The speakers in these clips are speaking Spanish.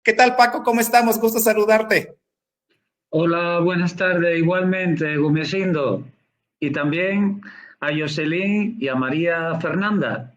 ¿Qué tal, Paco? ¿Cómo estamos? Gusto saludarte. Hola, buenas tardes. Igualmente, Gumecindo. Y también a Jocelyn y a María Fernanda.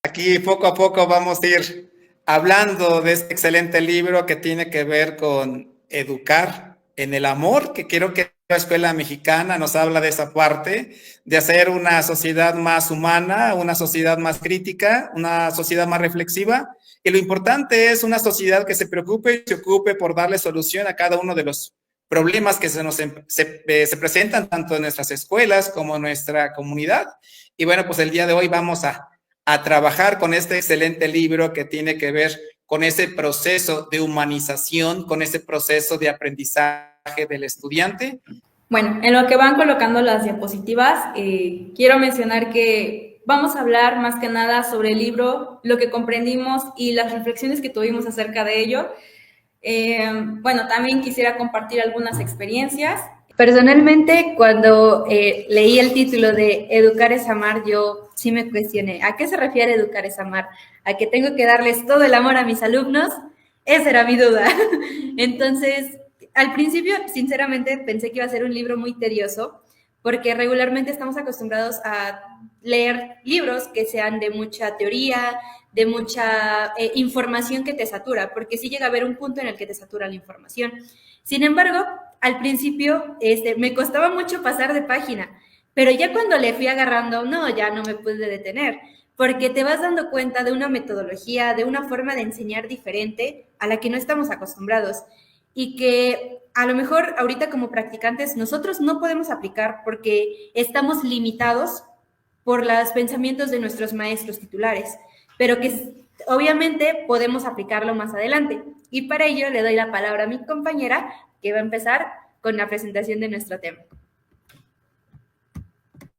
Aquí poco a poco vamos a ir hablando de este excelente libro que tiene que ver con educar en el amor, que quiero que la escuela mexicana nos habla de esa parte, de hacer una sociedad más humana, una sociedad más crítica, una sociedad más reflexiva. Y lo importante es una sociedad que se preocupe y se ocupe por darle solución a cada uno de los problemas que se presentan tanto en nuestras escuelas como en nuestra comunidad. Y bueno, pues el día de hoy vamos a trabajar con este excelente libro que tiene que ver con ese proceso de humanización, con ese proceso de aprendizaje del estudiante. Bueno, en lo que van colocando las diapositivas, quiero mencionar que vamos a hablar más que nada sobre el libro, lo que comprendimos y las reflexiones que tuvimos acerca de ello. Bueno, también quisiera compartir algunas experiencias. Personalmente, cuando leí el título de Educar es amar, yo sí me cuestioné, ¿a qué se refiere educar es amar? ¿A que tengo que darles todo el amor a mis alumnos? Esa era mi duda. Entonces, al principio, sinceramente, pensé que iba a ser un libro muy tedioso, porque regularmente estamos acostumbrados a leer libros que sean de mucha teoría, de mucha información que te satura, porque sí llega a haber un punto en el que te satura la información. Sin embargo, al principio me costaba mucho pasar de página, pero ya cuando le fui agarrando, no, ya no me pude detener, porque te vas dando cuenta de una metodología, de una forma de enseñar diferente a la que no estamos acostumbrados y que a lo mejor ahorita como practicantes nosotros no podemos aplicar porque estamos limitados por los pensamientos de nuestros maestros titulares, pero que obviamente podemos aplicarlo más adelante. Y para ello le doy la palabra a mi compañera, que va a empezar con la presentación de nuestro tema.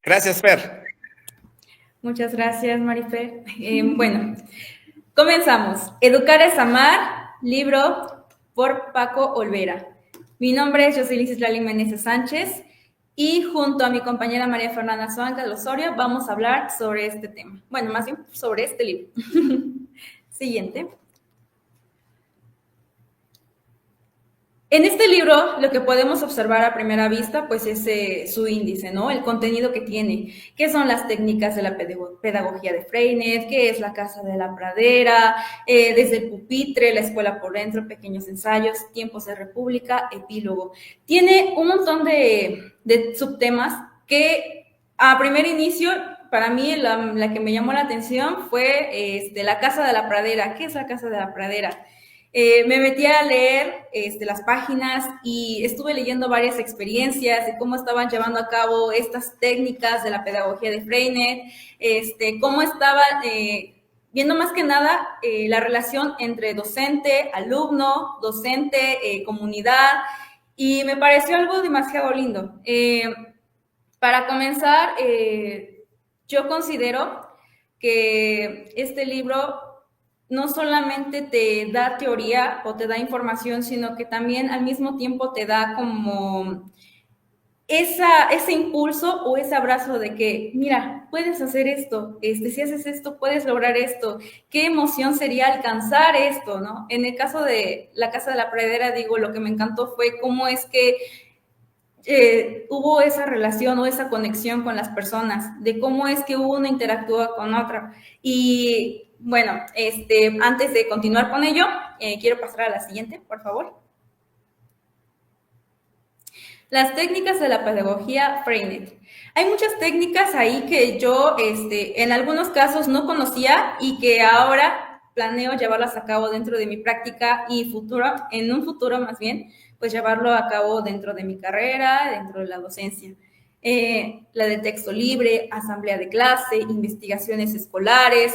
Gracias, Fer. Muchas gracias, Marifer. Bueno, comenzamos. Educar es amar, libro por Paco Olvera. Mi nombre es Jocelyn Cislali Meneses Sánchez y junto a mi compañera María Fernanda Suanca del Osorio vamos a hablar sobre este tema. Bueno, más bien sobre este libro. Siguiente. En este libro lo que podemos observar a primera vista pues es su índice, ¿no? El contenido que tiene, qué son las técnicas de la pedagogía de Freinet, qué es la casa de la pradera, desde el pupitre, la escuela por dentro, pequeños ensayos, tiempos de república, epílogo. Tiene un montón de subtemas que a primer inicio para mí la que me llamó la atención fue la casa de la pradera. ¿Qué es la casa de la pradera? Me metí a leer las páginas y estuve leyendo varias experiencias de cómo estaban llevando a cabo estas técnicas de la pedagogía de Freinet, cómo estaba viendo más que nada la relación entre docente, alumno, docente, comunidad, y me pareció algo demasiado lindo. Para comenzar, yo considero que este libro no solamente te da teoría o te da información, sino que también al mismo tiempo te da como ese impulso o ese abrazo de que, mira, puedes hacer esto, si haces esto, puedes lograr esto, qué emoción sería alcanzar esto, ¿no? En el caso de la Casa de la Pradera, digo, lo que me encantó fue cómo es que hubo esa relación o esa conexión con las personas, de cómo es que uno interactúa con otra. Y bueno, antes de continuar con ello, quiero pasar a la siguiente, por favor. Las técnicas de la pedagogía Freinet. Hay muchas técnicas ahí que yo en algunos casos no conocía y que ahora planeo llevarlas a cabo dentro de mi práctica y futuro, en un futuro más bien, pues llevarlo a cabo dentro de mi carrera, dentro de la docencia. La de texto libre, asamblea de clase, investigaciones escolares.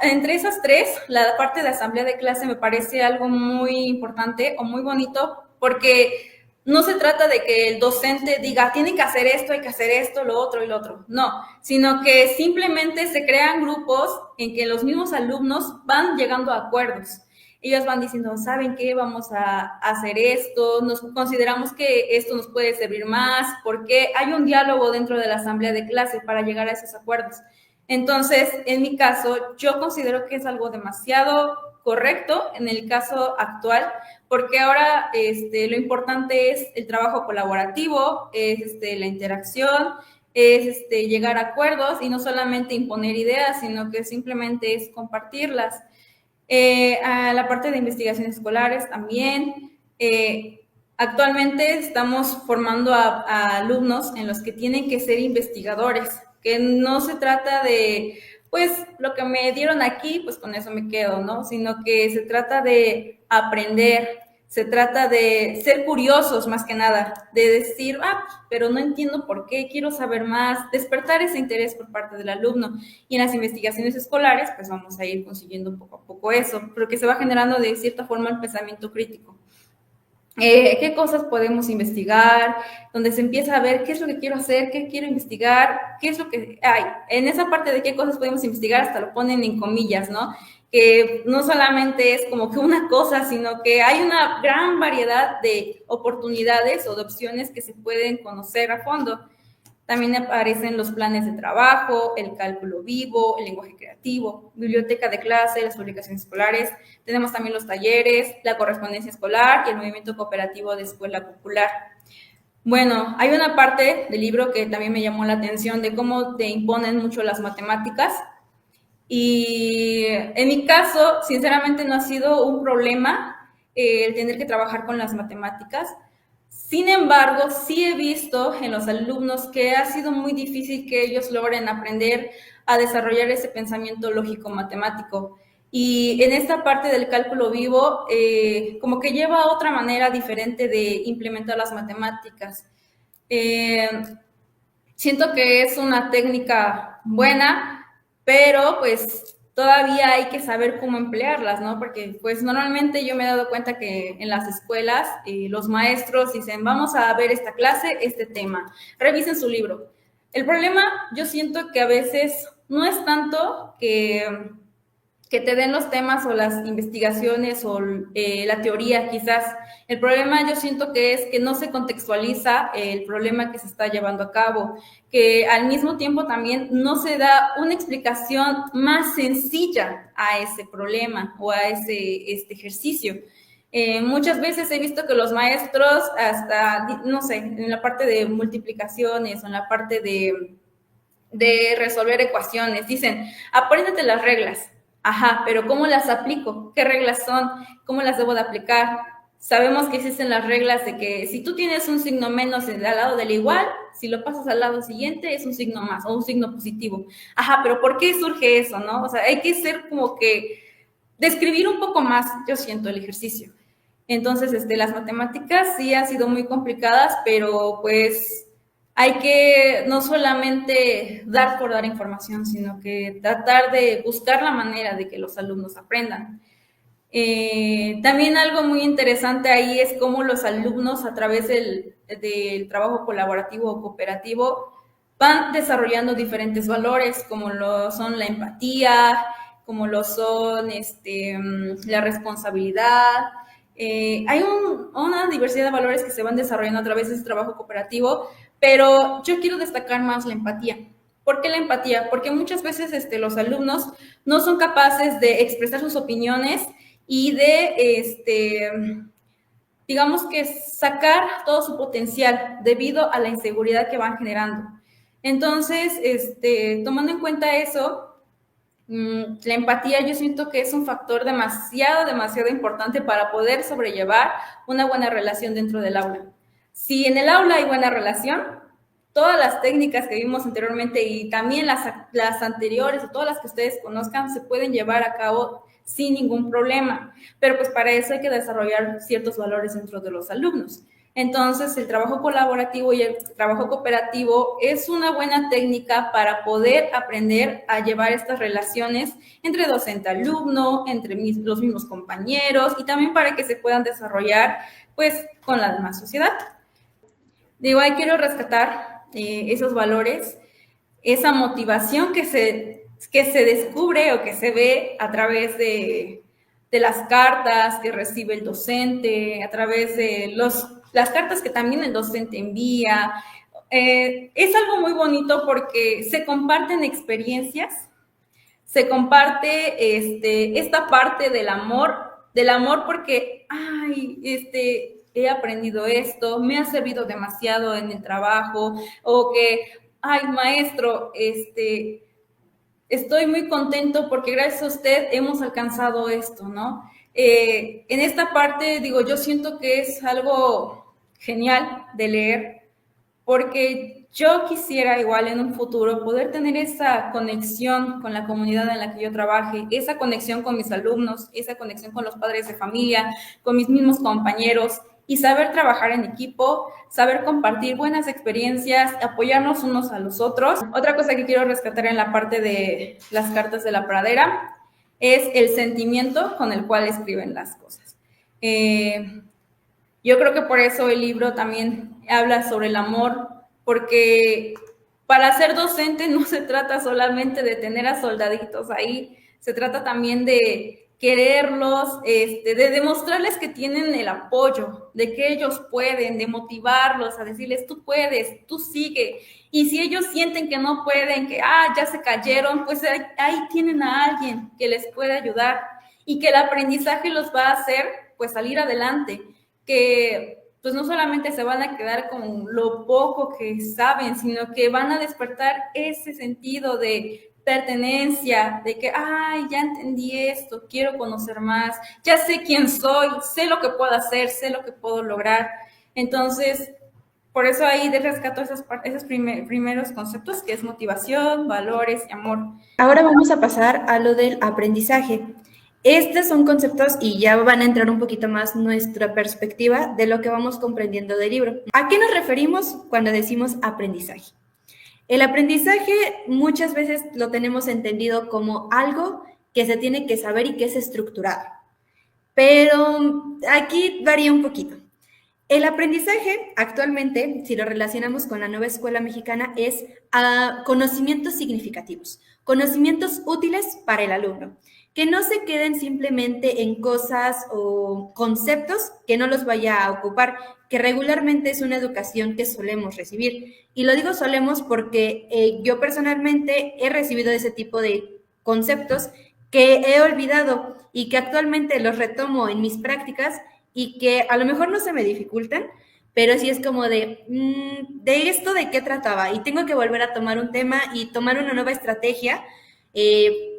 Entre esas tres, la parte de asamblea de clase me parece algo muy importante o muy bonito porque no se trata de que el docente diga, tiene que hacer esto, hay que hacer esto, lo otro y lo otro. No, sino que simplemente se crean grupos en que los mismos alumnos van llegando a acuerdos. Ellos van diciendo, ¿saben qué? Vamos a hacer esto, nos consideramos que esto nos puede servir más, porque hay un diálogo dentro de la asamblea de clase para llegar a esos acuerdos. Entonces, en mi caso, yo considero que es algo demasiado correcto en el caso actual, porque ahora lo importante es el trabajo colaborativo, es la interacción, es llegar a acuerdos y no solamente imponer ideas, sino que simplemente es compartirlas. A la parte de investigaciones escolares también. Actualmente estamos formando a alumnos en los que tienen que ser investigadores, que no se trata de, pues, lo que me dieron aquí, pues con eso me quedo, ¿no? Sino que se trata de aprender, se trata de ser curiosos más que nada, de decir, pero no entiendo por qué, quiero saber más, despertar ese interés por parte del alumno. Y en las investigaciones escolares, pues vamos a ir consiguiendo poco a poco eso, pero que se va generando de cierta forma el pensamiento crítico. ¿Qué cosas podemos investigar? Donde se empieza a ver qué es lo que quiero hacer, qué quiero investigar, qué es lo que hay. En esa parte de qué cosas podemos investigar, hasta lo ponen en comillas, ¿no? Que no solamente es como que una cosa, sino que hay una gran variedad de oportunidades o de opciones que se pueden conocer a fondo. También aparecen los planes de trabajo, el cálculo vivo, el lenguaje creativo, biblioteca de clase, las publicaciones escolares. Tenemos también los talleres, la correspondencia escolar y el movimiento cooperativo de escuela popular. Bueno, hay una parte del libro que también me llamó la atención de cómo te imponen mucho las matemáticas. Y en mi caso, sinceramente, no ha sido un problema el tener que trabajar con las matemáticas. Sin embargo, sí he visto en los alumnos que ha sido muy difícil que ellos logren aprender a desarrollar ese pensamiento lógico-matemático. Y en esta parte del cálculo vivo, como que lleva otra manera diferente de implementar las matemáticas. Siento que es una técnica buena, pero pues todavía hay que saber cómo emplearlas, ¿no? Porque pues normalmente yo me he dado cuenta que en las escuelas los maestros dicen, vamos a ver esta clase, este tema, revisen su libro. El problema, yo siento que a veces no es tanto que te den los temas o las investigaciones o la teoría quizás. El problema yo siento que es que no se contextualiza el problema que se está llevando a cabo, que al mismo tiempo también no se da una explicación más sencilla a ese problema o a este ejercicio. Muchas veces he visto que los maestros hasta, no sé, en la parte de multiplicaciones o en la parte de resolver ecuaciones, dicen, apréndete las reglas. Ajá, pero ¿cómo las aplico? ¿Qué reglas son? ¿Cómo las debo de aplicar? Sabemos que existen las reglas de que si tú tienes un signo menos al lado del igual, si lo pasas al lado siguiente es un signo más o un signo positivo. Ajá, pero ¿por qué surge eso, no? O sea, hay que ser como que describir un poco más, yo siento, el ejercicio. Entonces, las matemáticas sí han sido muy complicadas, pero pues hay que no solamente dar por dar información, sino que tratar de buscar la manera de que los alumnos aprendan. También algo muy interesante ahí es cómo los alumnos a través del trabajo colaborativo o cooperativo van desarrollando diferentes valores, como lo son la empatía, como lo son la responsabilidad. Hay una diversidad de valores que se van desarrollando a través de ese trabajo cooperativo, pero yo quiero destacar más la empatía. ¿Por qué la empatía? Porque muchas veces los alumnos no son capaces de expresar sus opiniones y de, digamos que sacar todo su potencial debido a la inseguridad que van generando. Entonces, tomando en cuenta eso, la empatía yo siento que es un factor demasiado importante para poder sobrellevar una buena relación dentro del aula. Si en el aula hay buena relación, todas las técnicas que vimos anteriormente y también las anteriores o todas las que ustedes conozcan se pueden llevar a cabo sin ningún problema, pero pues para eso hay que desarrollar ciertos valores dentro de los alumnos. Entonces, el trabajo colaborativo y el trabajo cooperativo es una buena técnica para poder aprender a llevar estas relaciones entre docente-alumno, entre los mismos compañeros y también para que se puedan desarrollar pues con la demás sociedad. Digo, ahí quiero rescatar esos valores, esa motivación que se descubre o que se ve a través de las cartas que recibe el docente, a través de las cartas que también el docente envía, Es algo muy bonito porque se comparten experiencias, se comparte esta parte del amor porque, ay, he aprendido esto, me ha servido demasiado en el trabajo, o que, ay, maestro, estoy muy contento porque gracias a usted hemos alcanzado esto, ¿no? En esta parte, digo, yo siento que es algo genial de leer, porque yo quisiera igual en un futuro poder tener esa conexión con la comunidad en la que yo trabaje, esa conexión con mis alumnos, esa conexión con los padres de familia, con mis mismos compañeros y saber trabajar en equipo, saber compartir buenas experiencias, apoyarnos unos a los otros. Otra cosa que quiero rescatar en la parte de las cartas de la pradera es el sentimiento con el cual escriben las cosas. Yo creo que por eso el libro también habla sobre el amor, porque para ser docente no se trata solamente de tener a soldaditos ahí, se trata también de quererlos, de demostrarles que tienen el apoyo, de que ellos pueden, de motivarlos, a decirles, tú puedes, tú sigue. Y si ellos sienten que no pueden, que ya se cayeron, pues ahí tienen a alguien que les puede ayudar y que el aprendizaje los va a hacer pues salir adelante, que pues no solamente se van a quedar con lo poco que saben, sino que van a despertar ese sentido de pertenencia, de que, ya entendí esto, quiero conocer más, ya sé quién soy, sé lo que puedo hacer, sé lo que puedo lograr. Entonces, por eso ahí rescato esos primeros conceptos, que es motivación, valores y amor. Ahora vamos a pasar a lo del aprendizaje. Estos son conceptos y ya van a entrar un poquito más nuestra perspectiva de lo que vamos comprendiendo del libro. ¿A qué nos referimos cuando decimos aprendizaje? El aprendizaje muchas veces lo tenemos entendido como algo que se tiene que saber y que es estructurado. Pero aquí varía un poquito. El aprendizaje actualmente, si lo relacionamos con la nueva escuela mexicana, es conocimientos significativos, conocimientos útiles para el alumno, que no se queden simplemente en cosas o conceptos que no los vaya a ocupar, que regularmente es una educación que solemos recibir. Y lo digo solemos porque yo personalmente he recibido ese tipo de conceptos que he olvidado y que actualmente los retomo en mis prácticas y que a lo mejor no se me dificultan, pero sí es como de esto de qué trataba y tengo que volver a tomar un tema y tomar una nueva estrategia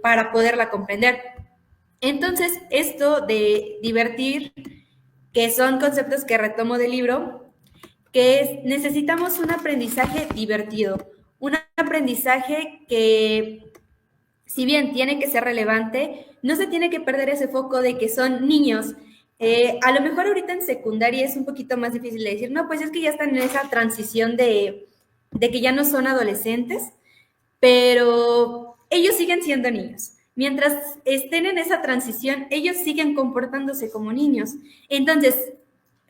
para poderla comprender. Entonces, esto de divertir, que son conceptos que retomo del libro, que es, necesitamos un aprendizaje divertido, un aprendizaje que, si bien tiene que ser relevante, no se tiene que perder ese foco de que son niños. A lo mejor ahorita en secundaria es un poquito más difícil de decir, no, pues es que ya están en esa transición de que ya no son adolescentes, pero ellos siguen siendo niños. Mientras estén en esa transición, ellos siguen comportándose como niños. Entonces,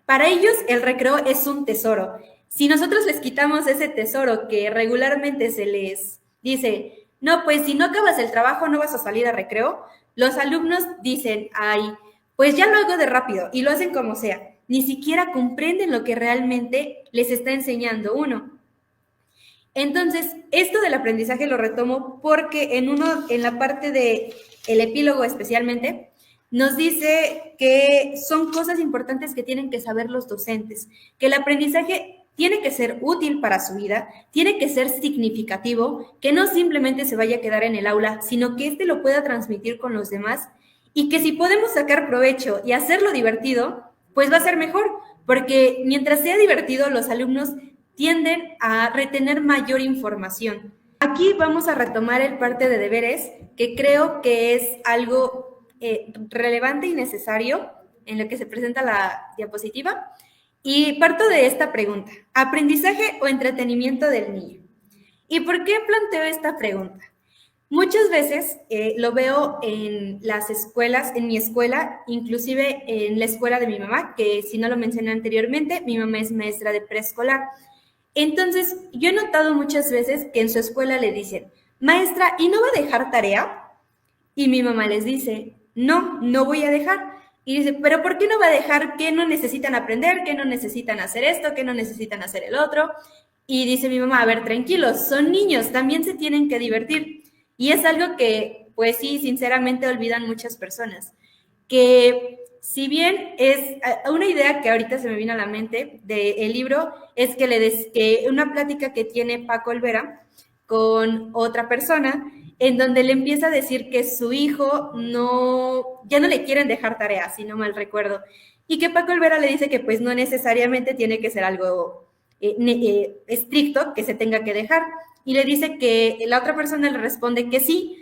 para ellos el recreo es un tesoro. Si nosotros les quitamos ese tesoro que regularmente se les dice, no, pues si no acabas el trabajo no vas a salir a recreo, los alumnos dicen, pues ya lo hago de rápido y lo hacen como sea. Ni siquiera comprenden lo que realmente les está enseñando uno. Entonces, esto del aprendizaje lo retomo porque en la parte del epílogo especialmente, nos dice que son cosas importantes que tienen que saber los docentes, que el aprendizaje tiene que ser útil para su vida, tiene que ser significativo, que no simplemente se vaya a quedar en el aula, sino que lo pueda transmitir con los demás y que si podemos sacar provecho y hacerlo divertido, pues va a ser mejor, porque mientras sea divertido, los alumnos tienden a retener mayor información. Aquí vamos a retomar el parte de deberes, que creo que es algo relevante y necesario en lo que se presenta la diapositiva. Y parto de esta pregunta: ¿aprendizaje o entretenimiento del niño? ¿Y por qué planteo esta pregunta? Muchas veces lo veo en las escuelas, en mi escuela, inclusive en la escuela de mi mamá, que si no lo mencioné anteriormente, mi mamá es maestra de preescolar. Entonces, yo he notado muchas veces que en su escuela le dicen, maestra, ¿y no va a dejar tarea? Y mi mamá les dice, no, no voy a dejar. Y dice, ¿pero por qué no va a dejar? ¿Qué no necesitan aprender? ¿Qué no necesitan hacer esto? ¿Qué no necesitan hacer el otro? Y dice mi mamá, a ver, tranquilos, son niños, también se tienen que divertir. Y es algo que, pues sí, sinceramente olvidan muchas personas. Que si bien es una idea que ahorita se me vino a la mente del libro, es que una plática que tiene Paco Olvera con otra persona, en donde le empieza a decir que su hijo ya no le quieren dejar tareas, si no mal recuerdo, y que Paco Olvera le dice que pues no necesariamente tiene que ser algo estricto que se tenga que dejar, y le dice que la otra persona le responde que sí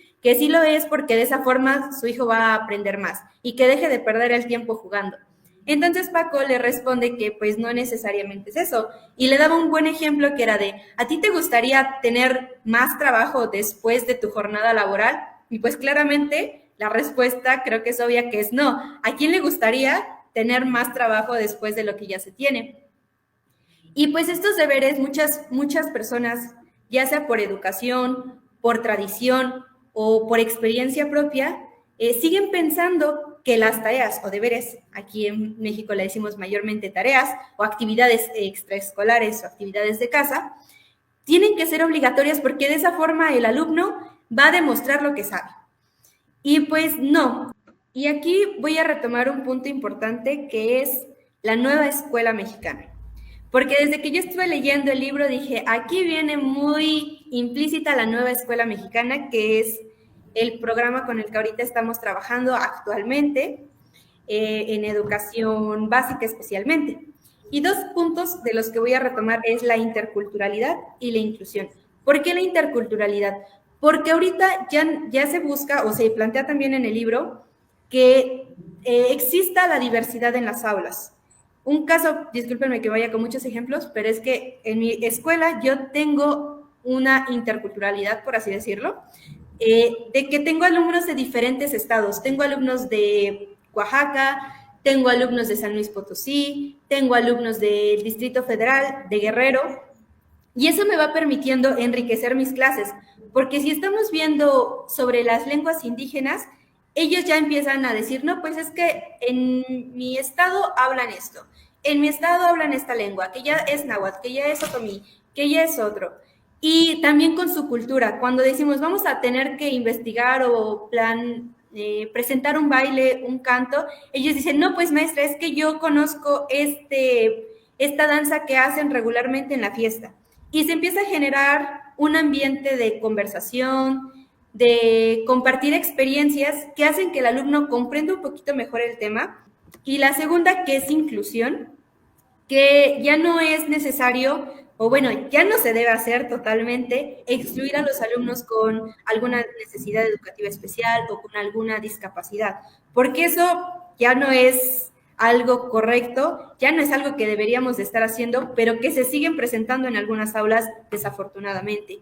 lo es porque de esa forma su hijo va a aprender más y que deje de perder el tiempo jugando. Entonces Paco le responde que pues no necesariamente es eso y le daba un buen ejemplo que era de, ¿a ti te gustaría tener más trabajo después de tu jornada laboral? Y pues claramente la respuesta creo que es obvia que es no. ¿A quién le gustaría tener más trabajo después de lo que ya se tiene? Y pues estos deberes muchas personas, ya sea por educación, por tradición o por experiencia propia, siguen pensando que las tareas o deberes, aquí en México le decimos mayormente tareas o actividades extraescolares o actividades de casa, tienen que ser obligatorias porque de esa forma el alumno va a demostrar lo que sabe. Y pues no. Y aquí voy a retomar un punto importante que es la nueva escuela mexicana. Porque desde que yo estuve leyendo el libro dije, aquí viene muy implícita la nueva escuela mexicana, que es el programa con el que ahorita estamos trabajando actualmente en educación básica especialmente. Y dos puntos de los que voy a retomar es la interculturalidad y la inclusión. ¿Por qué la interculturalidad? Porque ahorita ya se busca o se plantea también en el libro que exista la diversidad en las aulas. Un caso, discúlpenme que vaya con muchos ejemplos, pero es que en mi escuela yo tengo una interculturalidad, por así decirlo, de que tengo alumnos de diferentes estados. Tengo alumnos de Oaxaca, tengo alumnos de San Luis Potosí, tengo alumnos del Distrito Federal, de Guerrero, y eso me va permitiendo enriquecer mis clases, porque si estamos viendo sobre las lenguas indígenas, ellos ya empiezan a decir, no, pues es que en mi estado hablan esto, en mi estado hablan esta lengua, que ya es náhuatl, que ya es otomí, que ya es otro. Y también con su cultura, cuando decimos vamos a tener que investigar o presentar un baile, un canto, ellos dicen, no, pues maestra, es que yo conozco esta danza que hacen regularmente en la fiesta. Y se empieza a generar un ambiente de conversación, de compartir experiencias que hacen que el alumno comprenda un poquito mejor el tema. Y la segunda, que es inclusión, que ya no es necesario, o bueno, ya no se debe hacer totalmente, excluir a los alumnos con alguna necesidad educativa especial o con alguna discapacidad, porque eso ya no es algo correcto, ya no es algo que deberíamos de estar haciendo, pero que se siguen presentando en algunas aulas desafortunadamente,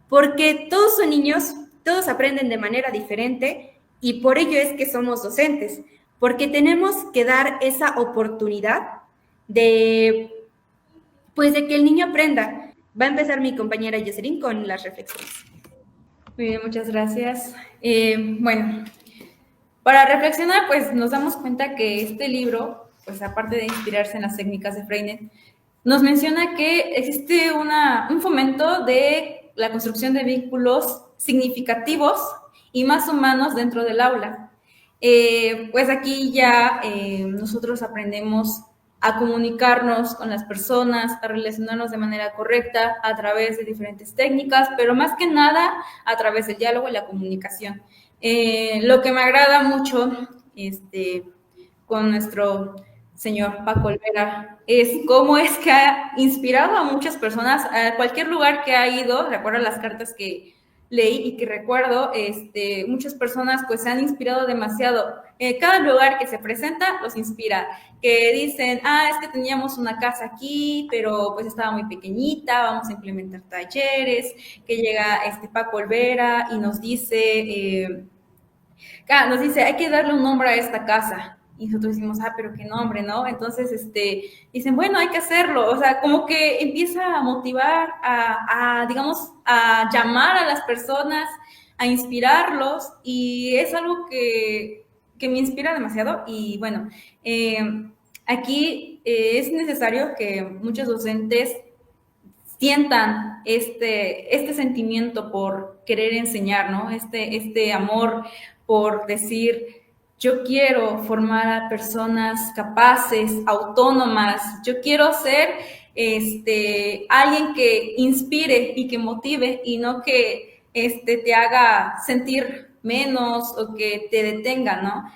porque todos son niños, todos aprenden de manera diferente y por ello es que somos docentes, porque tenemos que dar esa oportunidad de que el niño aprenda. Va a empezar mi compañera Jocelyn con las reflexiones. Muy bien, muchas gracias. Bueno, para reflexionar, pues nos damos cuenta que este libro, pues aparte de inspirarse en las técnicas de Freinet, nos menciona que existe un fomento de la construcción de vínculos significativos y más humanos dentro del aula. Pues aquí ya nosotros aprendemos a comunicarnos con las personas, a relacionarnos de manera correcta a través de diferentes técnicas, pero más que nada a través del diálogo y la comunicación. Lo que me agrada mucho con nuestro señor Paco Olvera es cómo es que ha inspirado a muchas personas a cualquier lugar que ha ido. Recuerdo las cartas que leí y que recuerdo, muchas personas pues se han inspirado demasiado. Cada lugar que se presenta los inspira, que dicen, es que teníamos una casa aquí, pero pues estaba muy pequeñita, vamos a implementar talleres, que llega Paco Olvera y nos dice, hay que darle un nombre a esta casa. Y nosotros decimos, pero qué nombre, ¿no? Entonces, dicen, bueno, hay que hacerlo. O sea, como que empieza a motivar, digamos, a llamar a las personas, a inspirarlos, y es algo que me inspira demasiado. Y bueno, aquí es necesario que muchos docentes sientan este sentimiento por querer enseñar, ¿no? Este amor por decir, yo quiero formar a personas capaces, autónomas, yo quiero ser alguien que inspire y que motive y no que te haga sentir menos o que te detenga, ¿no?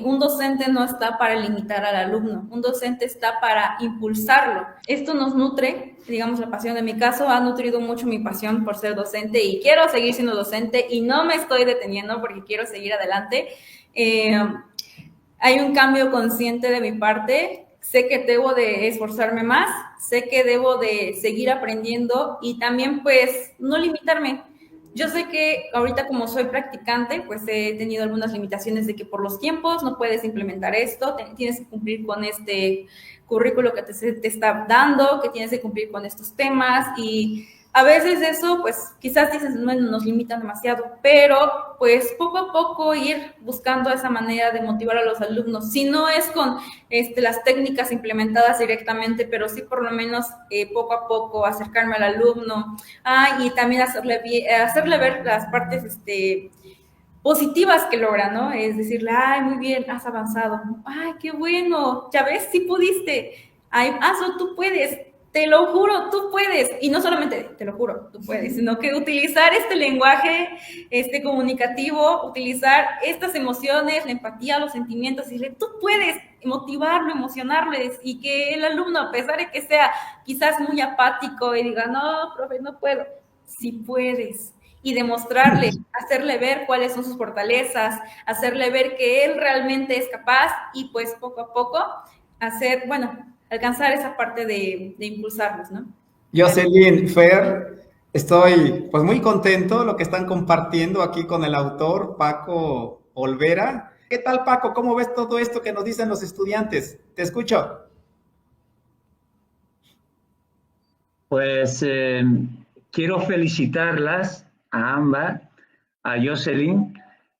Un docente no está para limitar al alumno, un docente está para impulsarlo. Esto nos nutre, digamos, la pasión. En mi caso ha nutrido mucho mi pasión por ser docente y quiero seguir siendo docente y no me estoy deteniendo porque quiero seguir adelante. Hay un cambio consciente de mi parte, sé que debo de esforzarme más, sé que debo de seguir aprendiendo y también pues no limitarme. Yo sé que ahorita como soy practicante, pues he tenido algunas limitaciones de que por los tiempos no puedes implementar esto, tienes que cumplir con este currículo que te está dando, que tienes que cumplir con estos temas y a veces eso, pues quizás dices, no, nos limitan demasiado, pero pues poco a poco ir buscando esa manera de motivar a los alumnos. Si no es con las técnicas implementadas directamente, pero sí por lo menos poco a poco acercarme al alumno y también hacerle ver las partes positivas que logra, ¿no? Es decirle, ay, muy bien, has avanzado. Ay, qué bueno, ya ves, sí pudiste. Ay, hazlo, tú puedes. Te lo juro, tú puedes. Y no solamente te lo juro, tú puedes, sino que utilizar este lenguaje comunicativo, utilizar estas emociones, la empatía, los sentimientos, y decirle, tú puedes motivarlo, emocionarles, y que el alumno, a pesar de que sea quizás muy apático y diga, no, profe, no puedo, sí puedes. Y demostrarle, hacerle ver cuáles son sus fortalezas, hacerle ver que él realmente es capaz y pues poco a poco alcanzar esa parte de impulsarlos, ¿no? Jocelyn, Fer, estoy pues muy contento lo que están compartiendo aquí con el autor Paco Olvera. ¿Qué tal, Paco? ¿Cómo ves todo esto que nos dicen los estudiantes? Te escucho. Pues quiero felicitarlas a ambas, a Jocelyn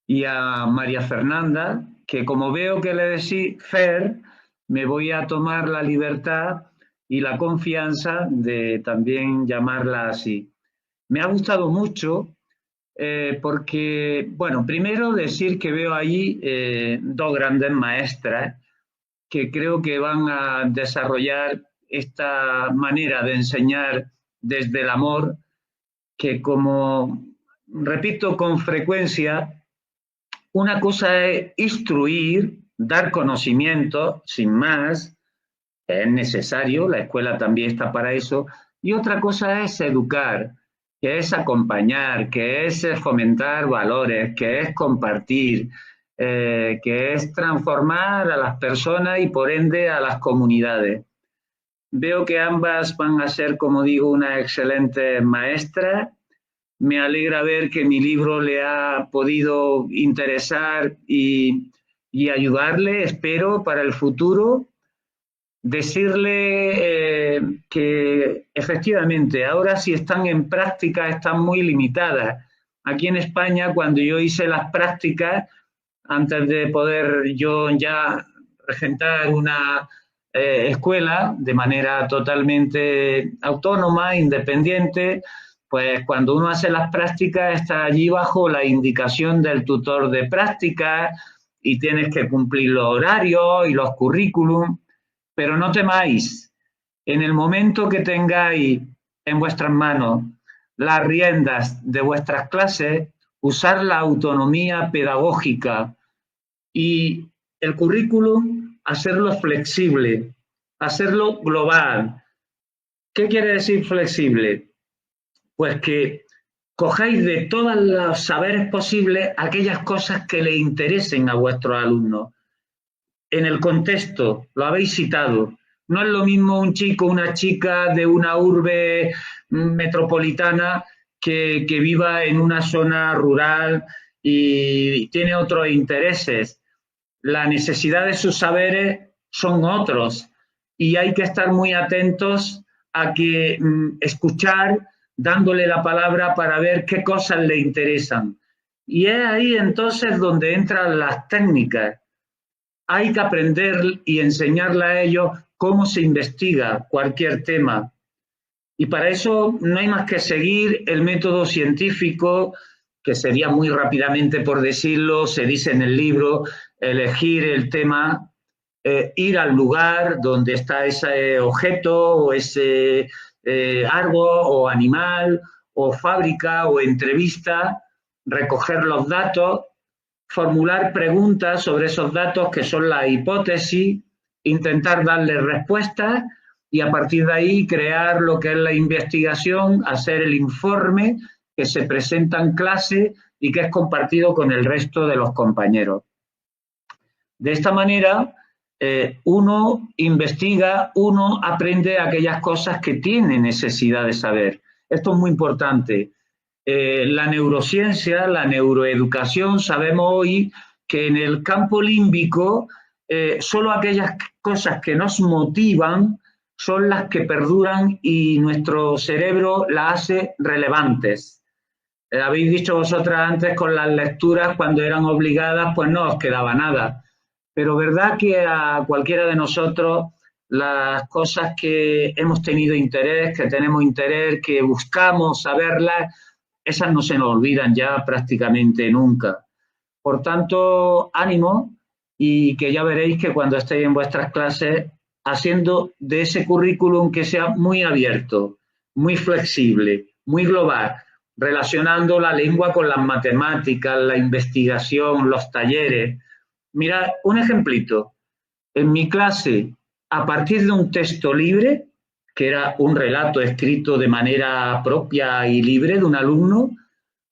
y a María Fernanda, que como veo que le decís Fer, me voy a tomar la libertad y la confianza de también llamarla así. Me ha gustado mucho porque, bueno, primero decir que veo allí dos grandes maestras que creo que van a desarrollar esta manera de enseñar desde el amor, que como repito con frecuencia, una cosa es instruir, dar conocimiento, sin más, es necesario, la escuela también está para eso, y otra cosa es educar, que es acompañar, que es fomentar valores, que es compartir, que es transformar a las personas y por ende a las comunidades. Veo que ambas van a ser, como digo, una excelente maestra. Me alegra ver que mi libro le ha podido interesar y ayudarle, espero, para el futuro. Decirle que efectivamente ahora si están en práctica están muy limitadas. Aquí en España, cuando yo hice las prácticas, antes de poder yo ya regentar una escuela de manera totalmente autónoma, independiente, pues cuando uno hace las prácticas está allí bajo la indicación del tutor de prácticas y tienes que cumplir los horarios y los currículum. Pero no temáis, en el momento que tengáis en vuestras manos las riendas de vuestras clases, usar la autonomía pedagógica y el currículum, hacerlo flexible, hacerlo global. ¿Qué quiere decir flexible? Pues que cojáis de todos los saberes posibles aquellas cosas que le interesen a vuestros alumnos. En el contexto, lo habéis citado, no es lo mismo un chico o una chica de una urbe metropolitana que viva en una zona rural y tiene otros intereses. La necesidad de sus saberes son otros y hay que estar muy atentos a que escuchar, dándole la palabra para ver qué cosas le interesan. Y es ahí entonces donde entran las técnicas. Hay que aprender y enseñarle a ellos cómo se investiga cualquier tema. Y para eso no hay más que seguir el método científico, que sería muy rápidamente, por decirlo, se dice en el libro, elegir el tema, ir al lugar donde está ese objeto o ese árbol o animal o fábrica o entrevista, recoger los datos, formular preguntas sobre esos datos que son la hipótesis, intentar darle respuestas y a partir de ahí crear lo que es la investigación, hacer el informe que se presenta en clase y que es compartido con el resto de los compañeros. De esta manera, uno investiga, uno aprende aquellas cosas que tiene necesidad de saber. Esto es muy importante. La neurociencia, la neuroeducación, sabemos hoy que en el campo límbico solo aquellas cosas que nos motivan son las que perduran y nuestro cerebro las hace relevantes. Habéis dicho vosotras antes con las lecturas, cuando eran obligadas, pues no os quedaba nada. Pero verdad que a cualquiera de nosotros las cosas que hemos tenido interés, que tenemos interés, que buscamos saberlas, esas no se nos olvidan ya prácticamente nunca. Por tanto, ánimo y que ya veréis que cuando estéis en vuestras clases, haciendo de ese currículum que sea muy abierto, muy flexible, muy global, relacionando la lengua con las matemáticas, la investigación, los talleres. Mirad, un ejemplito. En mi clase, a partir de un texto libre, que era un relato escrito de manera propia y libre de un alumno,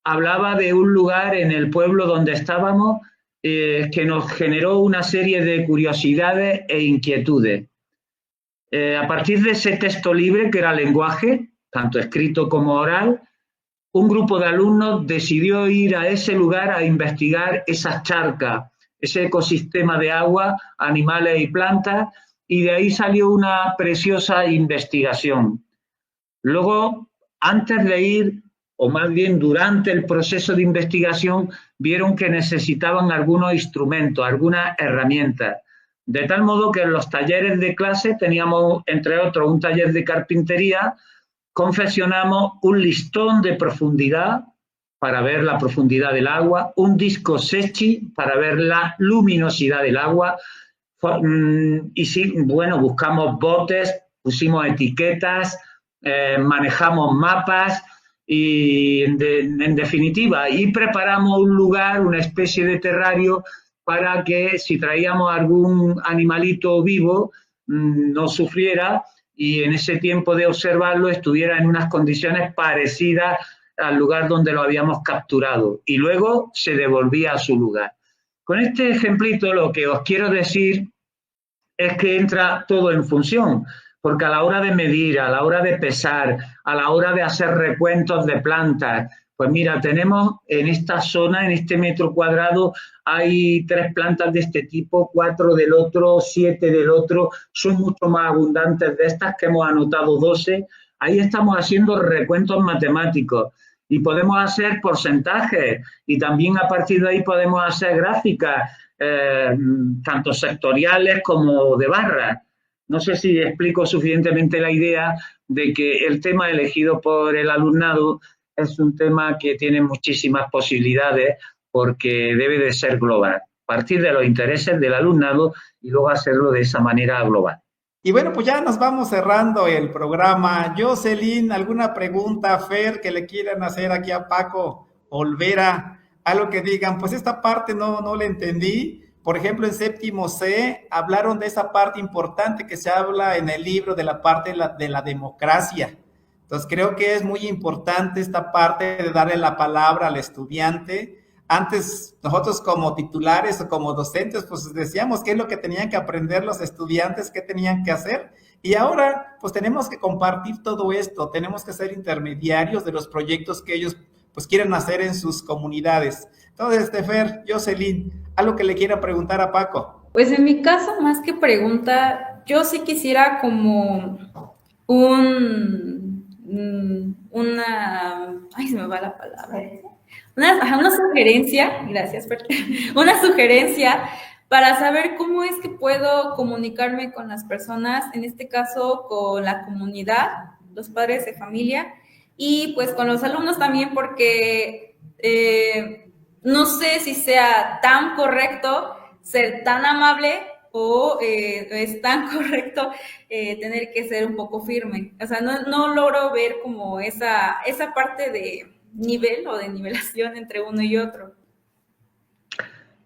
hablaba de un lugar en el pueblo donde estábamos que nos generó una serie de curiosidades e inquietudes. A partir de ese texto libre, que era lenguaje, tanto escrito como oral, un grupo de alumnos decidió ir a ese lugar a investigar esas charcas, ese ecosistema de agua, animales y plantas, y de ahí salió una preciosa investigación. Luego, antes de ir, o más bien durante el proceso de investigación, vieron que necesitaban algunos instrumentos, algunas herramientas. De tal modo que en los talleres de clase teníamos, entre otros, un taller de carpintería, confeccionamos un listón de profundidad para ver la profundidad del agua, un disco Secchi para ver la luminosidad del agua, y sí, bueno, buscamos botes, pusimos etiquetas, manejamos mapas y en definitiva, y preparamos un lugar, una especie de terrario para que si traíamos algún animalito vivo no sufriera y en ese tiempo de observarlo estuviera en unas condiciones parecidas al lugar donde lo habíamos capturado y luego se devolvía a su lugar. Con este ejemplito lo que os quiero decir es que entra todo en función, porque a la hora de medir, a la hora de pesar, a la hora de hacer recuentos de plantas, pues mira, tenemos en esta zona, en este metro cuadrado, hay 3 plantas de este tipo, 4 del otro, 7 del otro, son mucho más abundantes de estas que hemos anotado 12. Ahí estamos haciendo recuentos matemáticos y podemos hacer porcentajes y también a partir de ahí podemos hacer gráficas, tanto sectoriales como de barras. No sé si explico suficientemente la idea de que el tema elegido por el alumnado es un tema que tiene muchísimas posibilidades porque debe de ser global, partir de los intereses del alumnado y luego hacerlo de esa manera global. Y bueno, pues ya nos vamos cerrando el programa. Jocelyn, ¿alguna pregunta, Fer, que le quieran hacer aquí a Paco Olvera? Algo que digan, pues esta parte no la entendí. Por ejemplo, en séptimo C hablaron de esa parte importante que se habla en el libro de la parte de la democracia. Entonces creo que es muy importante esta parte de darle la palabra al estudiante. Antes nosotros como titulares o como docentes pues decíamos qué es lo que tenían que aprender los estudiantes, qué tenían que hacer. Y ahora pues tenemos que compartir todo esto, tenemos que ser intermediarios de los proyectos que ellos pues quieren hacer en sus comunidades. Entonces, Fer, Jocelyn, ¿algo que le quiera preguntar a Paco? Pues en mi caso, más que pregunta, yo sí quisiera como ay, se me va la palabra. Una sugerencia, gracias, una sugerencia para saber cómo es que puedo comunicarme con las personas, en este caso con la comunidad, los padres de familia y pues con los alumnos también porque no sé si sea tan correcto ser tan amable o es tan correcto tener que ser un poco firme. O sea, no logro ver como esa parte de nivel o de nivelación entre uno y otro.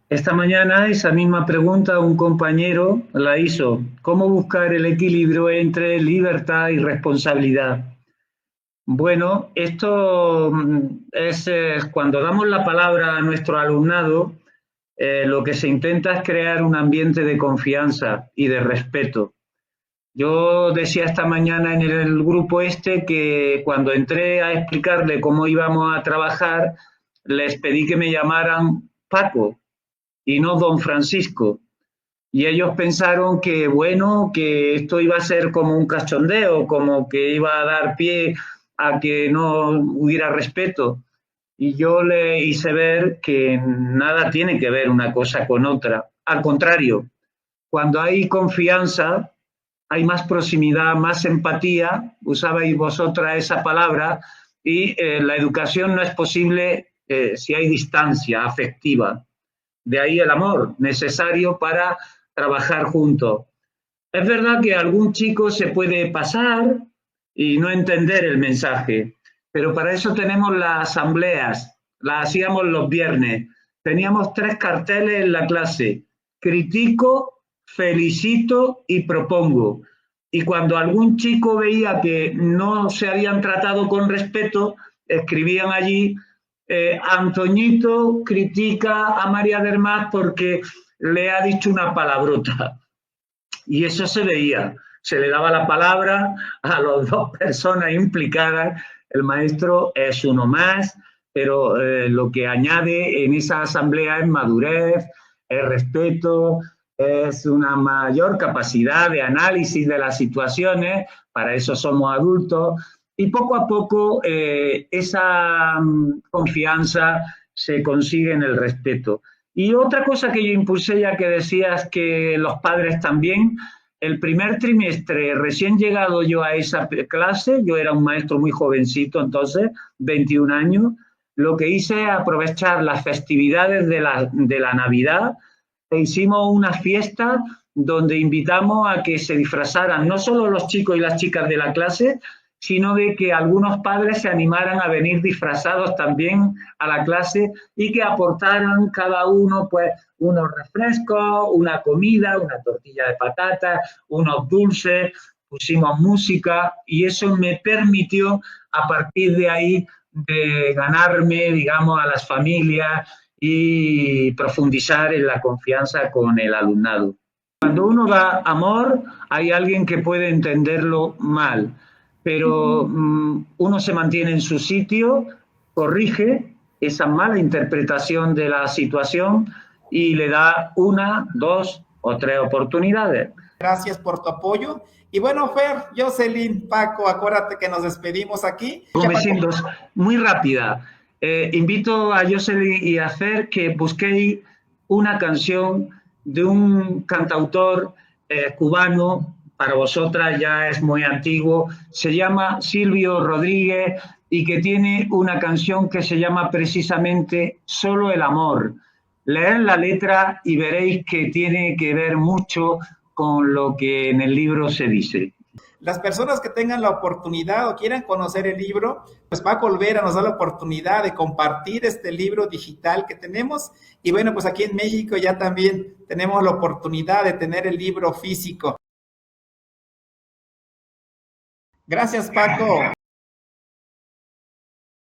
Esta mañana esa misma pregunta un compañero la hizo. ¿Cómo buscar el equilibrio entre libertad y responsabilidad? Bueno, esto es cuando damos la palabra a nuestro alumnado, lo que se intenta es crear un ambiente de confianza y de respeto. Yo decía esta mañana en el grupo que cuando entré a explicarle cómo íbamos a trabajar, les pedí que me llamaran Paco y no Don Francisco. Y ellos pensaron que, bueno, que esto iba a ser como un cachondeo, como que iba a dar pie a que no hubiera respeto. Y yo le hice ver que nada tiene que ver una cosa con otra. Al contrario, cuando hay confianza, hay más proximidad, más empatía, usabais vosotras esa palabra, y la educación no es posible si hay distancia afectiva. De ahí el amor necesario para trabajar juntos. Es verdad que algún chico se puede pasar y no entender el mensaje, pero para eso tenemos las asambleas, las hacíamos los viernes. Teníamos 3 carteles en la clase: critico, felicito y propongo. Y cuando algún chico veía que no se habían tratado con respeto, escribían allí: Antoñito critica a María del Mar porque le ha dicho una palabrota. Y eso se veía, se le daba la palabra a las 2 personas implicadas. El maestro es uno más, pero lo que añade en esa asamblea es madurez, es respeto, es una mayor capacidad de análisis de las situaciones. Para eso somos adultos. Y poco a poco esa confianza se consigue en el respeto. Y otra cosa que yo impulsé, ya que decías que los padres también, el primer trimestre, recién llegado yo a esa clase, yo era un maestro muy jovencito entonces, 21 años, lo que hice es aprovechar las festividades de la Navidad e hicimos una fiesta donde invitamos a que se disfrazaran no solo los chicos y las chicas de la clase, sino de que algunos padres se animaran a venir disfrazados también a la clase y que aportaran cada uno pues unos refrescos, una comida, una tortilla de patata, unos dulces, pusimos música y eso me permitió a partir de ahí de ganarme, digamos, a las familias y profundizar en la confianza con el alumnado. Cuando uno da amor, hay alguien que puede entenderlo mal, pero uno se mantiene en su sitio, corrige esa mala interpretación de la situación y le da 1, 2 o 3 oportunidades. Gracias por tu apoyo. Y bueno, Fer, Jocelyn, Paco, acuérdate que nos despedimos aquí. Comeciendos, muy rápida. Invito a Jocelyn y a Fer que busquéis una canción de un cantautor cubano. Para vosotras ya es muy antiguo, se llama Silvio Rodríguez y que tiene una canción que se llama precisamente Solo el amor. Leed la letra y veréis que tiene que ver mucho con lo que en el libro se dice. Las personas que tengan la oportunidad o quieran conocer el libro, pues Paco Olvera nos da la oportunidad de compartir este libro digital que tenemos. Y bueno, pues aquí en México ya también tenemos la oportunidad de tener el libro físico. Gracias, Paco.